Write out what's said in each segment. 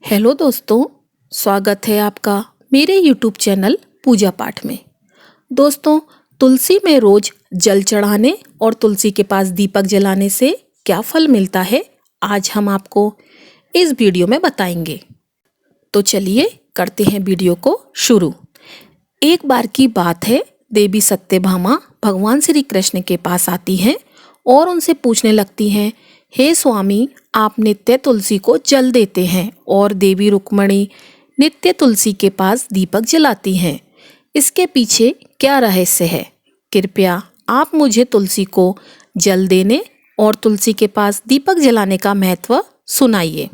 Hello दोस्तों, स्वागत है आपका मेरे YouTube चैनल पूजा पाठ में। दोस्तों, तुलसी में रोज जल चढ़ाने और तुलसी के पास दीपक जलाने से क्या फल मिलता है, आज हम आपको इस वीडियो में बताएंगे। तो चलिए करते हैं वीडियो को शुरू। एक बार की बात है, देवी सत्यभामा भगवान श्री कृष्ण के पास आती हैं और उनसे पूछने लगती हैं, हे स्वामी, आप नित्य तुलसी को जल देते हैं और देवी रुक्मणी नित्य तुलसी के पास दीपक जलाती हैं। इसके पीछे क्या रहस्य है? कृपया आप मुझे तुलसी को जल देने और तुलसी के पास दीपक जलाने का महत्व सुनाइए।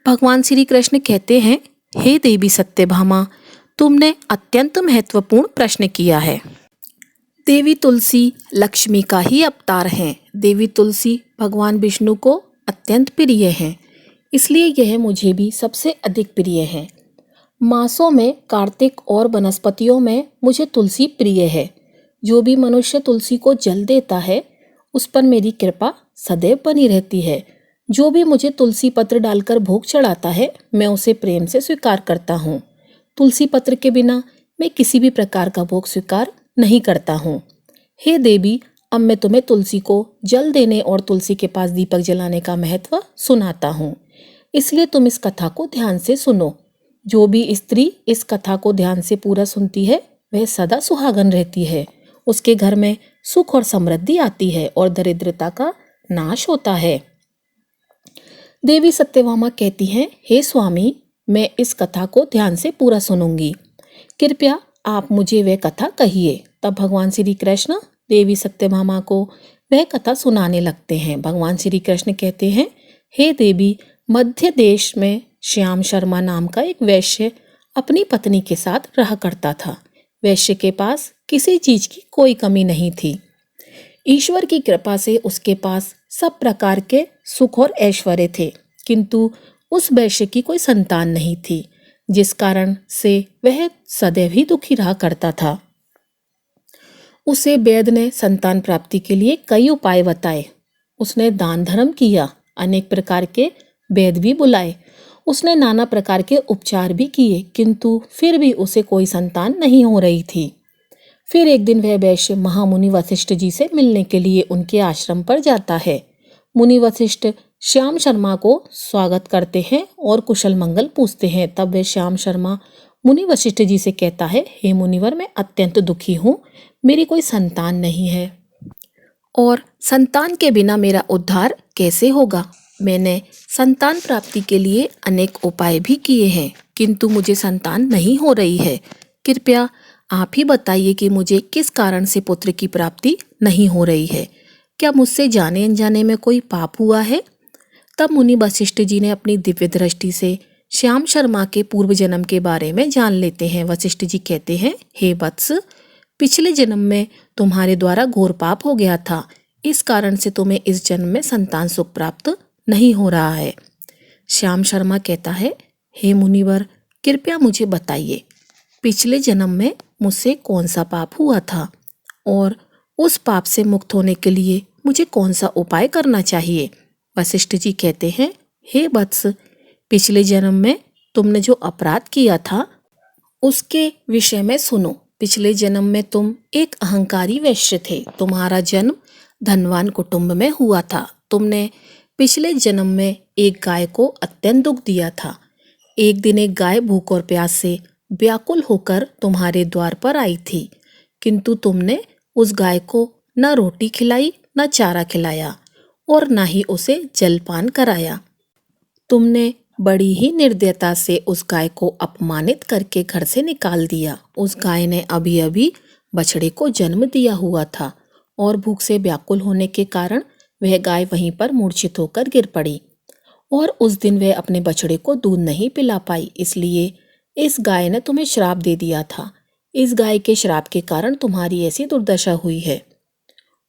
भगवान श्री कृष्ण कहते हैं, हे देवी सत्यभामा, तुमने अत्यंत महत्वपूर्ण प्रश्न किया है। देवी तुलसी लक्ष्मी का ही अवतार हैं। देवी तुलसी भगवान विष्णु को अत्यंत प्रिय हैं, इसलिए यह मुझे भी सबसे अधिक प्रिय है। मासों में कार्तिक और वनस्पतियों में मुझे तुलसी प्रिय है। जो भी मनुष्य तुलसी को जल देता है, उस पर मेरी कृपा सदैव बनी रहती है। जो भी मुझे तुलसी पत्र डालकर भोग चढ़ाता है, मैं उसे प्रेम से स्वीकार करता हूँ। तुलसी पत्र के बिना मैं किसी भी प्रकार का भोग स्वीकार नहीं करता हूँ। हे देवी, अब मैं तुम्हें तुलसी को जल देने और तुलसी के पास दीपक जलाने का महत्व सुनाता हूँ, इसलिए तुम इस कथा को ध्यान से सुनो। जो भी स्त्री इस कथा को ध्यान से पूरा सुनती है, वह सदा सुहागन रहती है। उसके घर में सुख और समृद्धि आती है और दरिद्रता का नाश होता है। देवी सत्यभामा कहती हैं, हे स्वामी, मैं इस कथा को ध्यान से पूरा सुनूंगी। कृपया आप मुझे वह कथा कहिए। तब भगवान श्री कृष्ण देवी सत्यभामा को वह कथा सुनाने लगते हैं। भगवान श्री कृष्ण कहते हैं, हे देवी, मध्य देश में श्याम शर्मा नाम का एक वैश्य अपनी पत्नी के साथ रहा करता था। वैश्य के पास किसी चीज की कोई कमी नहीं थी। ईश्वर की कृपा से उसके पास सब प्रकार के सुख और ऐश्वर्य थे, किंतु उस वैश्य की कोई संतान नहीं थी, जिस कारण से वह सदैव ही दुखी रहा करता था। उसे वैद्य ने संतान प्राप्ति के लिए कई उपाय बताए। उसने दान धर्म किया, अनेक प्रकार के वैद्य भी बुलाए, उसने नाना प्रकार के उपचार भी किए, किंतु फिर भी उसे कोई संतान नहीं हो रही थी। फिर एक दिन वह वैश्य महामुनि वशिष्ठ जी से मिलने के लिए उनके आश्रम पर जाता है। मुनि वशिष्ठ श्याम शर्मा को स्वागत करते हैं और कुशल मंगल पूछते हैं। तब वह श्याम शर्मा मुनि वशिष्ठ जी से कहता है, हे मुनिवर, मैं अत्यंत दुखी हूँ, मेरी कोई संतान नहीं है और संतान के बिना मेरा उद्धार कैसे होगा। मैंने संतान प्राप्ति के लिए अनेक उपाय भी किए हैं, किंतु मुझे संतान नहीं हो रही है। कृपया आप ही बताइए कि मुझे किस कारण से पुत्र की प्राप्ति नहीं हो रही है। क्या मुझसे जाने अनजाने में कोई पाप हुआ है? तब मुनि वशिष्ठ जी ने अपनी दिव्य दृष्टि से श्याम शर्मा के पूर्व जन्म के बारे में जान लेते हैं। वशिष्ठ जी कहते हैं, हे वत्स, पिछले जन्म में तुम्हारे द्वारा घोर पाप हो गया था, इस कारण से तुम्हें इस जन्म में संतान सुख प्राप्त नहीं हो रहा है। श्याम शर्मा कहता है, हे मुनिवर, कृपया मुझे बताइए, पिछले जन्म में मुझसे कौन सा पाप हुआ था और उस पाप से मुक्त होने के लिए मुझे कौन सा उपाय करना चाहिए। वशिष्ठ जी कहते हैं, हे वत्स, पिछले जन्म में तुमने जो अपराध किया था उसके विषय में सुनो। पिछले जन्म में तुम एक अहंकारी वैश्य थे। तुम्हारा जन्म धनवान कुटुंब में हुआ था। तुमने पिछले जन्म में एक गाय को अत्यंत दुख दिया था। एक दिन एक गाय भूख और प्यास से व्याकुल होकर तुम्हारे द्वार पर आई थी, किंतु तुमने उस गाय को न रोटी खिलाई, न चारा खिलाया और न ही उसे जलपान कराया। तुमने बड़ी ही निर्दयता से उस गाय को अपमानित करके घर से निकाल दिया। उस गाय ने अभी अभी बछड़े को जन्म दिया हुआ था और भूख से व्याकुल होने के कारण वह गाय वहीं पर मूर्छित होकर गिर पड़ी और उस दिन वह अपने बछड़े को दूध नहीं पिला पाई, इसलिए इस गाय ने तुम्हें श्राप दे दिया था। इस गाय के श्राप के कारण तुम्हारी ऐसी दुर्दशा हुई है।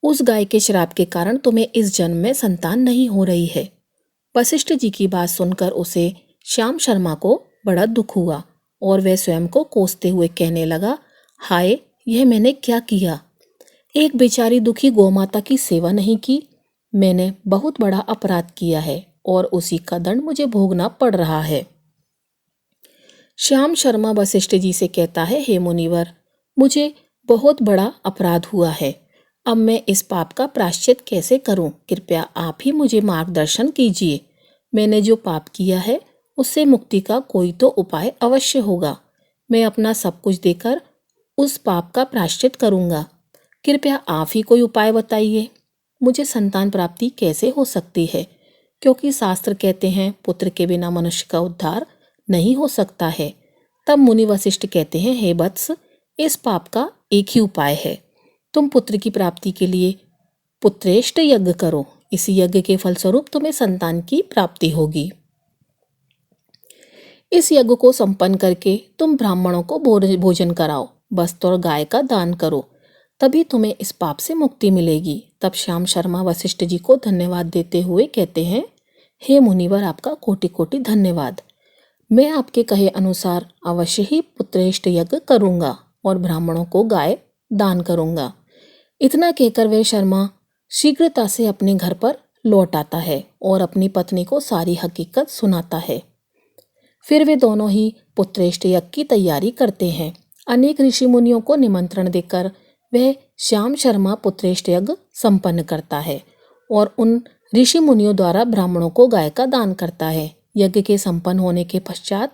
उस गाय के श्राप के कारण तुम्हें इस जन्म में संतान नहीं हो रही है। वशिष्ठ जी की बात सुनकर उसे श्याम शर्मा को बड़ा दुख हुआ और वह स्वयं को कोसते हुए कहने लगा, हाय, यह मैंने क्या किया। एक बेचारी दुखी गौमाता की सेवा नहीं की। मैंने बहुत बड़ा अपराध किया है और उसी का दंड मुझे भोगना पड़ रहा है। श्याम शर्मा वशिष्ठ जी से कहता है, हे मुनिवर, मुझे बहुत बड़ा अपराध हुआ है। अब मैं इस पाप का प्रायश्चित कैसे करूं? कृपया आप ही मुझे मार्गदर्शन कीजिए। मैंने जो पाप किया है उससे मुक्ति का कोई तो उपाय अवश्य होगा। मैं अपना सब कुछ देकर उस पाप का प्रायश्चित करूंगा। कृपया आप ही कोई उपाय बताइए। मुझे संतान प्राप्ति कैसे हो सकती है? क्योंकि शास्त्र कहते हैं पुत्र के बिना मनुष्य का उद्धार नहीं हो सकता है। तब मुनि वशिष्ठ कहते हैं, हे वत्स, इस पाप का एक ही उपाय है। तुम पुत्र की प्राप्ति के लिए पुत्रेष्ट यज्ञ करो। इसी यज्ञ के फलस्वरूप तुम्हें संतान की प्राप्ति होगी। इस यज्ञ को संपन्न करके तुम ब्राह्मणों को भोजन कराओ, वस्त्र और गाय का दान करो, तभी तुम्हें इस पाप से मुक्ति मिलेगी। तब श्याम शर्मा वशिष्ठ जी को धन्यवाद देते हुए कहते हैं, हे मुनिवर, आपका कोटि कोटि धन्यवाद। मैं आपके कहे अनुसार अवश्य ही पुत्रेष्ट यज्ञ करूंगा और ब्राह्मणों को गाय दान करूंगा। इतना कहकर वह शर्मा शीघ्रता से अपने घर पर लौट आता है और अपनी पत्नी को सारी हकीकत सुनाता है। फिर वे दोनों ही पुत्रेष्ट यज्ञ की तैयारी करते हैं। अनेक ऋषि मुनियों को निमंत्रण देकर वह श्याम शर्मा पुत्रेष्ट यज्ञ संपन्न करता है और उन ऋषि मुनियों द्वारा ब्राह्मणों को गाय का दान करता है। यज्ञ के संपन्न होने के पश्चात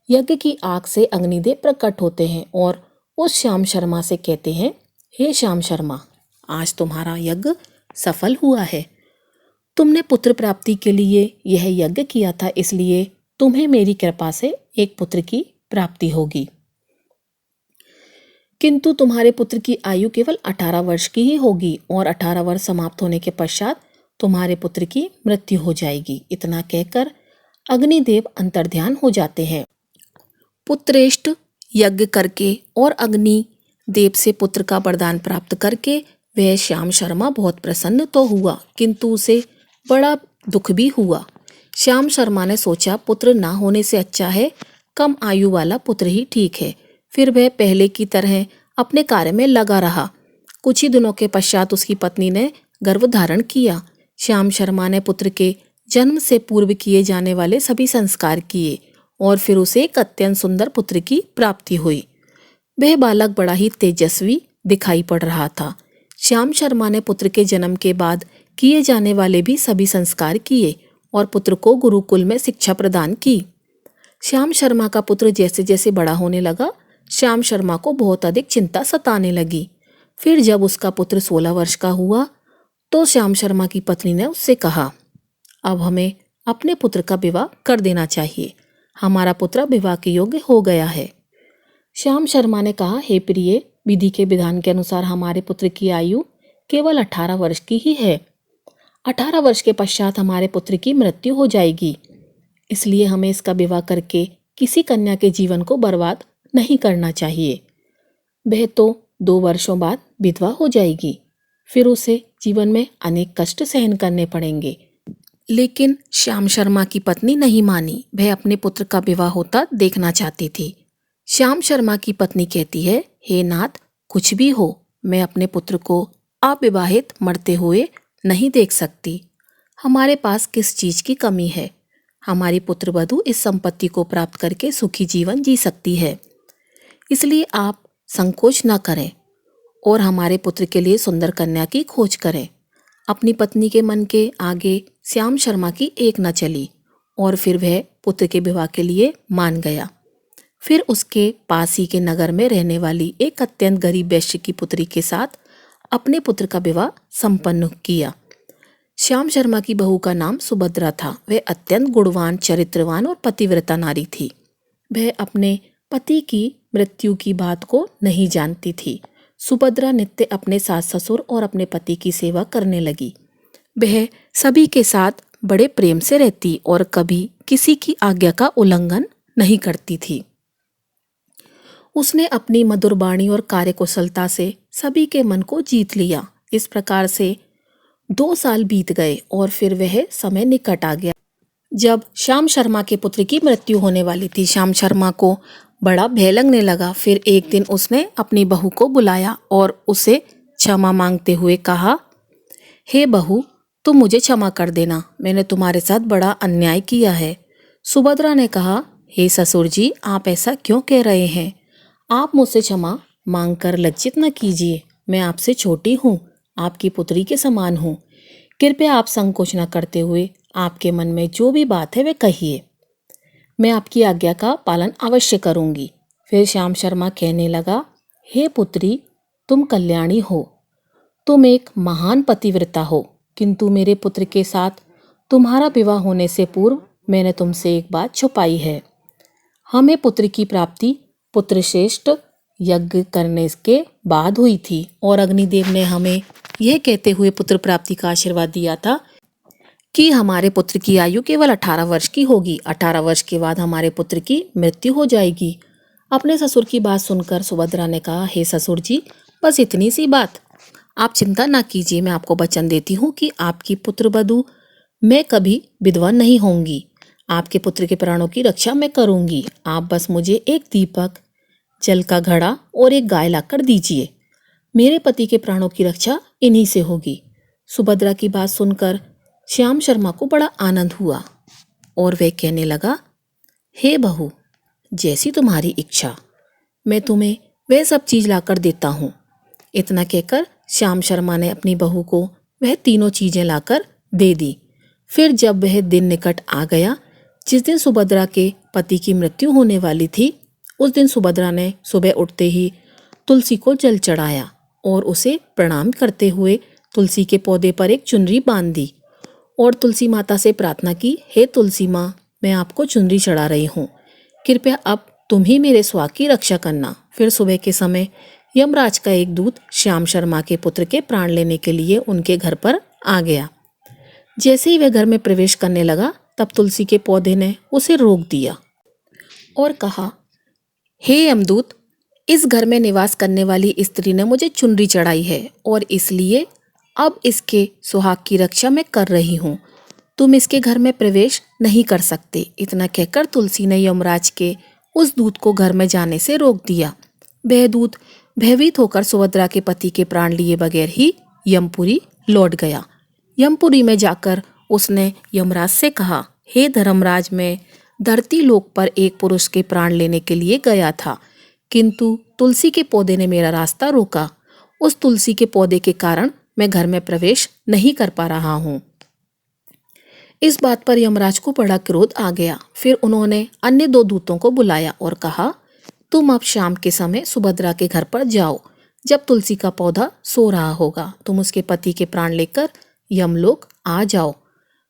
यज्ञ की आग से अग्निदेव प्रकट होते हैं और उस श्याम शर्मा से कहते हैं, हे श्याम शर्मा, आज तुम्हारा यज्ञ सफल हुआ है। तुमने पुत्र प्राप्ति के लिए यह यज्ञ किया था, इसलिए तुम्हें मेरी कृपा से एक पुत्र की प्राप्ति होगी। किंतु तुम्हारे पुत्र की आयु केवल 18 वर्ष की ही होगी और 18 वर्ष समाप्त होने के पश्चात तुम्हारे पुत्र की मृत्यु हो जाएगी। इतना कहकर अग्निदेव अंतर्ध्यान हो जाते हैं। पुत्रेष्ट यज्ञ करके और अग्नि देव से पुत्र का वरदान प्राप्त करके वह श्याम शर्मा बहुत प्रसन्न तो हुआ, किंतु उसे बड़ा दुख भी हुआ। श्याम शर्मा ने सोचा, पुत्र ना होने से अच्छा है कम आयु वाला पुत्र ही ठीक है। फिर वह पहले की तरह अपने कार्य में लगा रहा। कुछ ही दिनों के पश्चात उसकी पत्नी ने गर्भ धारण किया। श्याम शर्मा ने पुत्र के जन्म से पूर्व किए जाने वाले सभी संस्कार किए और फिर उसे एक अत्यंत सुंदर पुत्र की प्राप्ति हुई। वह बालक बड़ा ही तेजस्वी दिखाई पड़ रहा था। श्याम शर्मा ने पुत्र के जन्म के बाद किए जाने वाले भी सभी संस्कार किए और पुत्र को गुरुकुल में शिक्षा प्रदान की। श्याम शर्मा का पुत्र जैसे जैसे बड़ा होने लगा, श्याम शर्मा को बहुत अधिक चिंता सताने लगी। फिर जब उसका पुत्र 16 वर्ष का हुआ तो श्याम शर्मा की पत्नी ने उससे कहा, अब हमें अपने पुत्र का विवाह कर देना चाहिए। हमारा पुत्र विवाह के योग्य हो गया है। श्याम शर्मा ने कहा, हे प्रिय, विधि के विधान के अनुसार हमारे पुत्र की आयु केवल 18 वर्ष की ही है। 18 वर्ष के पश्चात हमारे पुत्र की मृत्यु हो जाएगी, इसलिए हमें इसका विवाह करके किसी कन्या के जीवन को बर्बाद नहीं करना चाहिए। वह तो 2 वर्षों बाद विधवा हो जाएगी, फिर उसे जीवन में अनेक कष्ट सहन करने पड़ेंगे। लेकिन श्याम शर्मा की पत्नी नहीं मानी। वह अपने पुत्र का विवाह होता देखना चाहती थी। श्याम शर्मा की पत्नी कहती है, हे नाथ, कुछ भी हो, मैं अपने पुत्र को अविवाहित मरते हुए नहीं देख सकती। हमारे पास किस चीज की कमी है? हमारी पुत्र वधू इस संपत्ति को प्राप्त करके सुखी जीवन जी सकती है, इसलिए आप संकोच न करें और हमारे पुत्र के लिए सुंदर कन्या की खोज करें। अपनी पत्नी के मन के आगे श्याम शर्मा की एक न चली और फिर वह पुत्र के विवाह के लिए मान गया। फिर उसके पास ही के नगर में रहने वाली एक अत्यंत गरीब वैश्य की पुत्री के साथ अपने पुत्र का विवाह संपन्न किया। श्याम शर्मा की बहू का नाम सुभद्रा था। वह अत्यंत गुणवान, चरित्रवान और पतिव्रता नारी थी। वह अपने पति की मृत्यु की बात को नहीं जानती थी। सुभद्रा नित्य अपने सास ससुर और अपने पति की सेवा करने लगी। वह सभी के साथ बड़े प्रेम से रहती और कभी किसी की आज्ञा का उल्लंघन नहीं करती थी। उसने अपनी मधुर वाणी और कार्यकुशलता से सभी के मन को जीत लिया। इस प्रकार से 2 साल बीत गए और फिर वह समय निकट आ गया जब श्याम शर्मा के पुत्र की मृत्यु होने वाली थी। श्याम शर्मा को बड़ा भय लगने लगा। फिर एक दिन उसने अपनी बहू को बुलाया और उसे क्षमा मांगते हुए कहा, हे बहू, तुम मुझे क्षमा कर देना, मैंने तुम्हारे साथ बड़ा अन्याय किया है। सुभद्रा ने कहा, हे ससुर जी, आप ऐसा क्यों कह रहे हैं? आप मुझसे क्षमा मांगकर लज्जित न कीजिए। मैं आपसे छोटी हूँ, आपकी पुत्री के समान हूँ। कृपया आप संकोच न करते हुए आपके मन में जो भी बात है वे कहिए। मैं आपकी आज्ञा का पालन अवश्य करूँगी। फिर श्याम शर्मा कहने लगा, हे पुत्री, तुम कल्याणी हो, तुम एक महान पतिव्रता हो, किंतु मेरे पुत्र के साथ तुम्हारा विवाह होने से पूर्व मैंने तुमसे एक बात छुपाई है। हमें पुत्र की प्राप्ति पुत्रश्रेष्ठ यज्ञ करने के बाद हुई थी और अग्निदेव ने हमें यह कहते हुए पुत्र प्राप्ति का आशीर्वाद दिया था कि हमारे पुत्र की आयु केवल 18 वर्ष की होगी। 18 वर्ष के बाद हमारे पुत्र की मृत्यु हो जाएगी। अपने ससुर की बात सुनकर सुभद्रा ने कहा, हे ससुर जी, बस इतनी सी बात, आप चिंता ना कीजिए। मैं आपको वचन देती हूँ कि आपकी पुत्र वधू मैं कभी विधवा नहीं होंगी। आपके पुत्र के प्राणों की रक्षा मैं करूँगी। आप बस मुझे एक दीपक, जल का घड़ा और एक गाय लाकर दीजिए। मेरे पति के प्राणों की रक्षा इन्हीं से होगी। सुभद्रा की बात सुनकर श्याम शर्मा को बड़ा आनंद हुआ और वह कहने लगा, हे बहू, जैसी तुम्हारी इच्छा, मैं तुम्हें वह सब चीज लाकर देता हूँ। इतना कहकर श्याम शर्मा ने अपनी बहू को वह तीनों चीजें लाकर दे दी। फिर जब वह दिन निकट आ गया जिस दिन सुभद्रा के पति की मृत्यु होने वाली थी, उस दिन सुभद्रा ने सुबह उठते ही तुलसी को जल चढ़ाया और उसे प्रणाम करते हुए तुलसी के पौधे पर एक चुनरी बांध दी और तुलसी माता से प्रार्थना की, हे तुलसी माँ, मैं आपको चुनरी चढ़ा रही हूँ, कृपया अब तुम ही मेरे स्वास्थ्य की रक्षा करना। फिर सुबह के समय यमराज का एक दूत श्याम शर्मा के पुत्र के प्राण लेने के लिए उनके घर पर आ गया। जैसे ही वह घर में प्रवेश करने लगा, तब तुलसी के पौधे ने उसे रोक दिया और कहा, हे यमदूत, इस घर में निवास करने वाली स्त्री ने मुझे चुनरी चढ़ाई है और इसलिए अब इसके सुहाग की रक्षा मैं कर रही हूँ। तुम इसके घर में प्रवेश नहीं कर सकते। इतना कहकर तुलसी ने यमराज के उस दूत को घर में जाने से रोक दिया। वह दूत भयभीत होकर सुभद्रा के पति के प्राण लिए बगैर ही यमपुरी लौट गया। यमपुरी में जाकर उसने यमराज से कहा, हे धर्मराज, मैं धरती लोक पर एक पुरुष के प्राण लेने के लिए गया था, किंतु तुलसी के पौधे ने मेरा रास्ता रोका। उस तुलसी के पौधे के कारण मैं घर में प्रवेश नहीं कर पा रहा हूँ। इस बात पर यमराज को बड़ा क्रोध आ गया। फिर उन्होंने अन्य दो दूतों को बुलाया और कहा, तुम अब शाम के समय सुभद्रा के घर पर जाओ। जब तुलसी का पौधा सो रहा होगा, तुम उसके पति के प्राण लेकर यमलोक आ जाओ।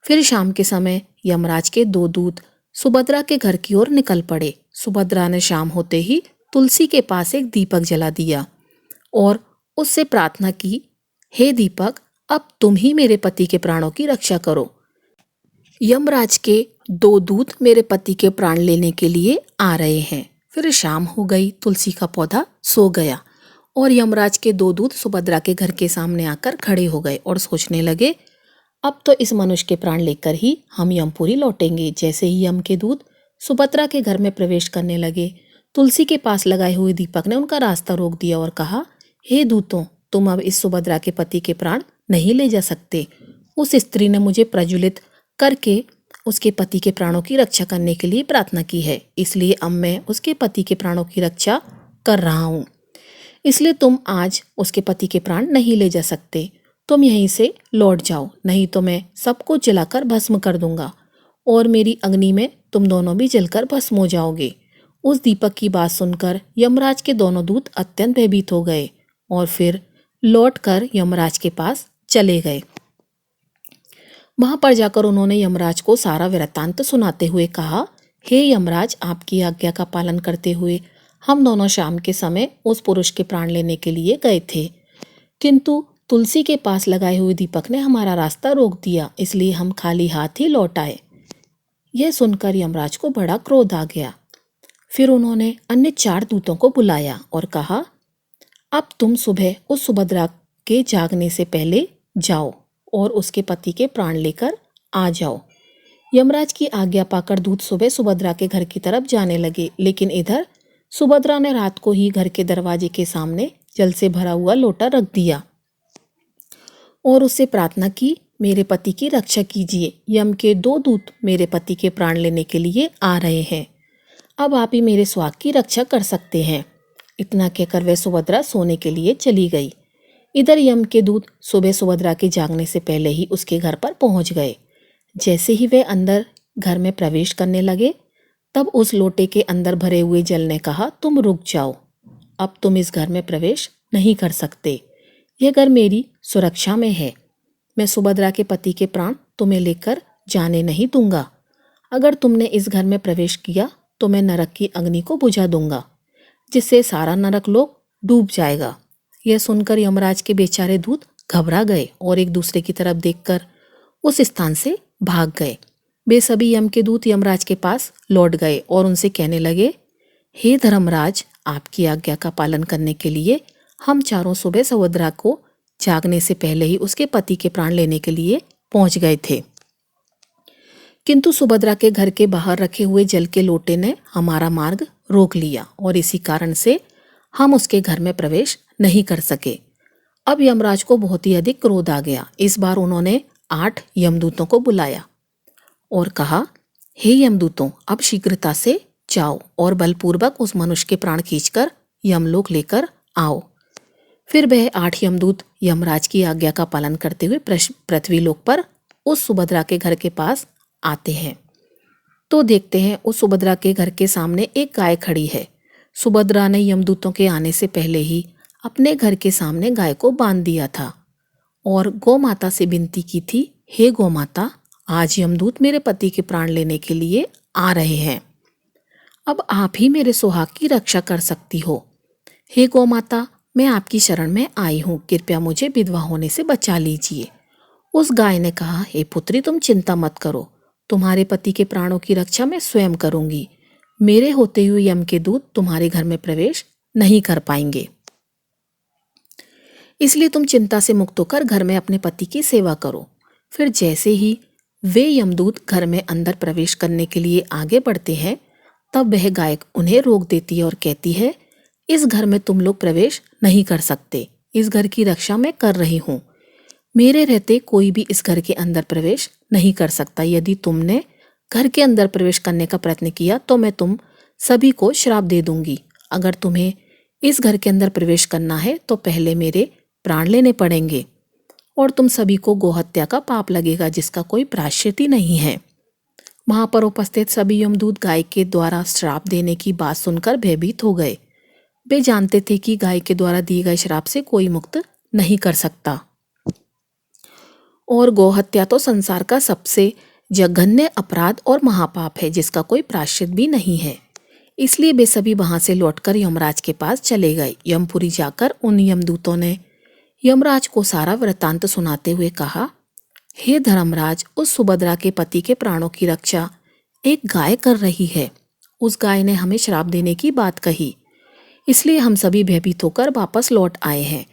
फिर शाम के समय यमराज के दो दूत सुभद्रा के घर की ओर निकल पड़े। सुभद्रा ने शाम होते ही तुलसी के पास एक दीपक जला दिया और उससे प्रार्थना की, हे दीपक, अब तुम ही मेरे पति के प्राणों की रक्षा करो। यमराज के दो दूत मेरे पति के प्राण लेने के लिए आ रहे हैं। फिर शाम हो गई, तुलसी का पौधा सो गया और यमराज के दो दूत सुभद्रा के घर के सामने आकर खड़े हो गए और सोचने लगे, अब तो इस मनुष्य के प्राण लेकर ही हम यमपुरी लौटेंगे। जैसे ही यम के दूत सुभद्रा के घर में प्रवेश करने लगे, तुलसी के पास लगाए हुए दीपक ने उनका रास्ता रोक दिया और कहा, हे दूतों, तुम अब इस सुभद्रा के पति के प्राण नहीं ले जा सकते। उस स्त्री ने मुझे प्रज्वलित करके उसके पति के प्राणों की रक्षा करने के लिए प्रार्थना की है, इसलिए अब मैं उसके पति के प्राणों की रक्षा कर रहा हूँ। इसलिए तुम आज उसके पति के प्राण नहीं ले जा सकते। तुम यहीं से लौट जाओ, नहीं तो मैं सबको जलाकर भस्म कर दूंगा और मेरी अग्नि में तुम दोनों भी जलकर भस्म हो जाओगे। उस दीपक की बात सुनकर यमराज के दोनों दूत अत्यंत भयभीत हो गए और फिर लौटकर यमराज के पास चले गए। वहां पर जाकर उन्होंने यमराज को सारा वृत्तांत सुनाते हुए कहा, हे यमराज, आपकी आज्ञा का पालन करते हुए हम दोनों शाम के समय उस पुरुष के प्राण लेने के लिए गए थे, किंतु तुलसी के पास लगाए हुए दीपक ने हमारा रास्ता रोक दिया, इसलिए हम खाली हाथ ही लौट आए। यह सुनकर यमराज को बड़ा क्रोध आ गया। फिर उन्होंने अन्य 4 दूतों को बुलाया और कहा, अब तुम सुबह उस सुभद्रा के जागने से पहले जाओ और उसके पति के प्राण लेकर आ जाओ। यमराज की आज्ञा पाकर दूत सुबह सुभद्रा के घर की तरफ जाने लगे, लेकिन इधर सुभद्रा ने रात को ही घर के दरवाजे के सामने जल से भरा हुआ लोटा रख दिया और उससे प्रार्थना की, मेरे पति की रक्षा कीजिए, यम के 2 दूत मेरे पति के प्राण लेने के लिए आ रहे हैं। अब आप ही मेरे सुहाग की रक्षा कर सकते हैं। इतना कहकर वह सुभद्रा सोने के लिए चली गई। इधर यम के दूत सुबह सुभद्रा के जागने से पहले ही उसके घर पर पहुंच गए। जैसे ही वे अंदर घर में प्रवेश करने लगे, तब उस लोटे के अंदर भरे हुए जल ने कहा, तुम रुक जाओ, अब तुम इस घर में प्रवेश नहीं कर सकते। यह घर मेरी सुरक्षा में है। मैं सुभद्रा के पति के प्राण तुम्हें लेकर जाने नहीं दूंगा। अगर तुमने इस घर में प्रवेश किया तो मैं नरक की अग्नि को बुझा दूंगा, जिससे सारा नरक लोक डूब जाएगा। यह सुनकर यमराज के बेचारे दूत घबरा गए और एक दूसरे की तरफ देखकर उस स्थान से भाग गए। वे सभी यम के दूत यमराज के पास लौट गए और उनसे कहने लगे, हे धर्मराज, आपकी आज्ञा का पालन करने के लिए हम चारों सुबह सुभद्रा को जागने से पहले ही उसके पति के प्राण लेने के लिए पहुंच गए थे, किंतु सुभद्रा के घर के बाहर रखे हुए जल के लोटे ने हमारा मार्ग रोक लिया और इसी कारण से हम उसके घर में प्रवेश नहीं कर सके। अब यमराज को बहुत ही अधिक क्रोध आ गया। इस बार उन्होंने 8 यमदूतों को बुलाया और कहा, हे यमदूतों, अब शीघ्रता से जाओ और बलपूर्वक उस मनुष्य के प्राण खींचकर यमलोक लेकर आओ। फिर वह 8 यमदूत यमराज की आज्ञा का पालन करते हुए पृथ्वीलोक पर उस सुभद्रा के घर के पास आते हैं। तो देखते हैं उस सुभद्रा के घर के सामने एक गाय खड़ी है। सुभद्रा ने यमदूतों के आने से पहले ही अपने घर के सामने गाय को बांध दिया था और गौ माता से विनती की थी, हे गौ माता, आज यमदूत मेरे पति के प्राण लेने के लिए आ रहे हैं। अब आप ही मेरे सुहाग की रक्षा कर सकती हो। हे गौ माता, मैं आपकी शरण में आई हूँ, कृपया मुझे विधवा होने से बचा लीजिए। उस गाय ने कहा, हे पुत्री, तुम चिंता मत करो, तुम्हारे पति के प्राणों की रक्षा मैं स्वयं करूंगी। मेरे होते हुए यम के दूत तुम्हारे घर में प्रवेश नहीं कर पाएंगे, इसलिए तुम चिंता से मुक्त होकर घर में अपने पति की सेवा करो। फिर जैसे ही वे यमदूत घर में अंदर प्रवेश करने के लिए आगे बढ़ते हैं, तब वह गाय उन्हें रोक देती है और कहती है, इस घर में तुम लोग प्रवेश नहीं कर सकते। इस घर की रक्षा मैं कर रही हूँ। मेरे रहते कोई भी इस घर के अंदर प्रवेश नहीं कर सकता। यदि तुमने घर के अंदर प्रवेश करने का प्रयत्न किया तो मैं तुम सभी को श्राप दे दूंगी। अगर तुम्हें इस घर के अंदर प्रवेश करना है तो पहले मेरे प्राण लेने पड़ेंगे और तुम सभी को गोहत्या का पाप लगेगा, जिसका कोई प्रायश्चित ही नहीं है। वहां पर उपस्थित सभी यमदूत गाय के द्वारा श्राप देने की बात सुनकर भयभीत हो गए। वे जानते थे कि गाय के द्वारा दिए गए श्राप से कोई मुक्त नहीं कर सकता और गोहत्या तो संसार का सबसे जघन्य अपराध और महापाप है, जिसका कोई प्रायश्चित भी नहीं है। इसलिए वे सभी वहां से लौटकर यमराज के पास चले गए। यमपुरी जाकर उन यमदूतों ने यमराज को सारा वृत्तांत सुनाते हुए कहा, हे धर्मराज, उस सुभद्रा के पति के प्राणों की रक्षा एक गाय कर रही है। उस गाय ने हमें श्राप देने की बात कही, इसलिए हम सभी भयभीत होकर वापस लौट आए हैं।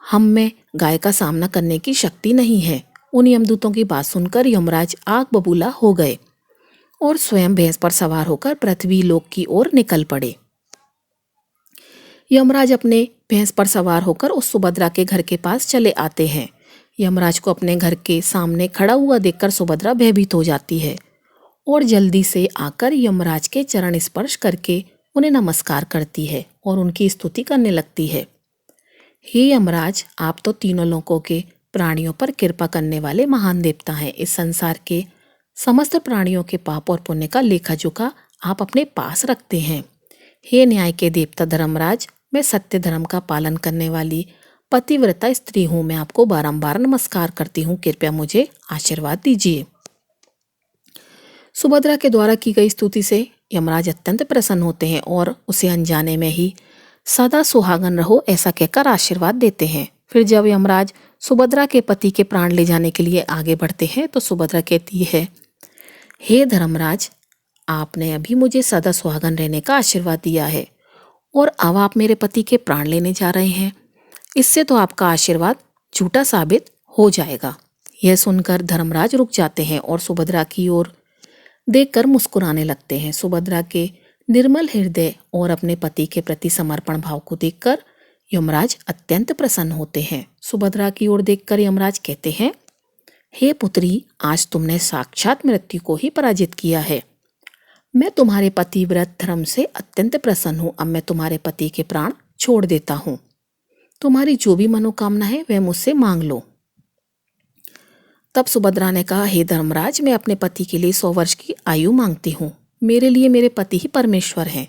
हम में गाय का सामना करने की शक्ति नहीं है। उन यमदूतों की बात सुनकर यमराज आग बबूला हो गए और स्वयं भैंस पर सवार होकर पृथ्वी लोक की ओर निकल पड़े। यमराज अपने भैंस पर सवार होकर उस सुभद्रा के घर के पास चले आते हैं। यमराज को अपने घर के सामने खड़ा हुआ देखकर सुभद्रा भयभीत हो जाती है और जल्दी से आकर यमराज के चरण स्पर्श करके उन्हें नमस्कार करती है और उनकी स्तुति करने लगती है। हे यमराज, आप तो तीनों लोकों के प्राणियों पर कृपा करने वाले महान देवता हैं। इस संसार के समस्त प्राणियों के पाप और पुण्य का लेखा जोखा आप अपने पास रखते हैं। हे न्याय के देवता धर्मराज, मैं सत्य धर्म का पालन करने वाली पतिव्रता स्त्री हूँ। मैं आपको बारंबार नमस्कार करती हूँ, कृपया मुझे आशीर्वाद दीजिए। सुभद्रा के द्वारा की गई स्तुति से यमराज अत्यंत प्रसन्न होते हैं और उसे अनजाने में ही सदा सुहागन रहो ऐसा कहकर आशीर्वाद देते हैं। फिर जब यमराज सुभद्रा के पति के प्राण ले जाने के लिए आगे बढ़ते हैं तो सुभद्रा कहती है, हे धर्मराज, आपने अभी मुझे सदा सुहागन रहने का आशीर्वाद दिया है और अब आप मेरे पति के प्राण लेने जा रहे हैं। इससे तो आपका आशीर्वाद झूठा साबित हो जाएगा। यह सुनकर धर्मराज रुक जाते हैं और सुभद्रा की ओर देखकर मुस्कुराने लगते हैं। सुभद्रा के निर्मल हृदय और अपने पति के प्रति समर्पण भाव को देखकर यमराज अत्यंत प्रसन्न होते हैं। सुभद्रा की ओर देखकर यमराज कहते हैं, हे पुत्री, आज तुमने साक्षात मृत्यु को ही पराजित किया है। मैं तुम्हारे पतिव्रत धर्म से अत्यंत प्रसन्न हूँ। अब मैं तुम्हारे पति के प्राण छोड़ देता हूँ। तुम्हारी जो भी मनोकामना है वह मुझसे मांग लो। तब सुभद्रा ने कहा, हे धर्मराज, मैं अपने पति के लिए 100 वर्ष की आयु मांगती हूँ। मेरे लिए मेरे पति ही परमेश्वर हैं।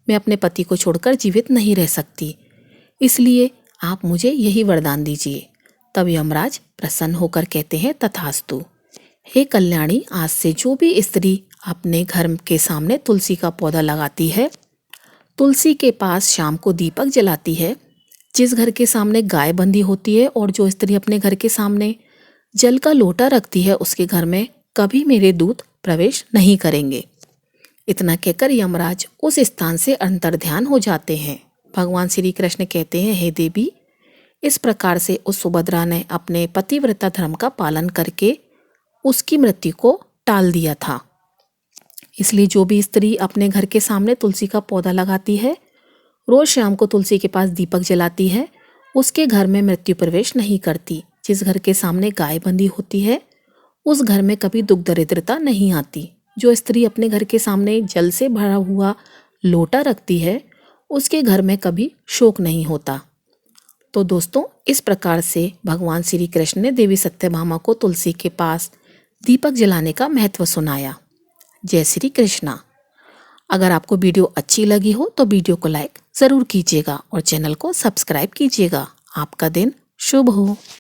मैं अपने पति को छोड़कर जीवित नहीं रह सकती, इसलिए आप मुझे यही वरदान दीजिए। तब यमराज प्रसन्न होकर कहते हैं, तथास्तु। हे कल्याणी, आज से जो भी स्त्री अपने घर के सामने तुलसी का पौधा लगाती है, तुलसी के पास शाम को दीपक जलाती है, जिस घर के सामने गाय बंधी होती है और जो स्त्री अपने घर के सामने जल का लोटा रखती है, उसके घर में कभी मेरे दूत प्रवेश नहीं करेंगे। इतना कहकर यमराज उस स्थान से अंतर्ध्यान हो जाते हैं। भगवान श्री कृष्ण कहते हैं, हे देवी, इस प्रकार से उस सुभद्रा ने अपने पतिव्रता धर्म का पालन करके उसकी मृत्यु को टाल दिया था। इसलिए जो भी स्त्री अपने घर के सामने तुलसी का पौधा लगाती है, रोज शाम को तुलसी के पास दीपक जलाती है, उसके घर में मृत्यु प्रवेश नहीं करती। जिस घर के सामने गाय बंधी होती है, उस घर में कभी दुख दरिद्रता नहीं आती। जो स्त्री अपने घर के सामने जल से भरा हुआ लोटा रखती है, उसके घर में कभी शोक नहीं होता। तो दोस्तों, इस प्रकार से भगवान श्री कृष्ण ने देवी सत्यभामा को तुलसी के पास दीपक जलाने का महत्व सुनाया। जय श्री कृष्णा। अगर आपको वीडियो अच्छी लगी हो तो वीडियो को लाइक ज़रूर कीजिएगा और चैनल को सब्सक्राइब कीजिएगा। आपका दिन शुभ हो।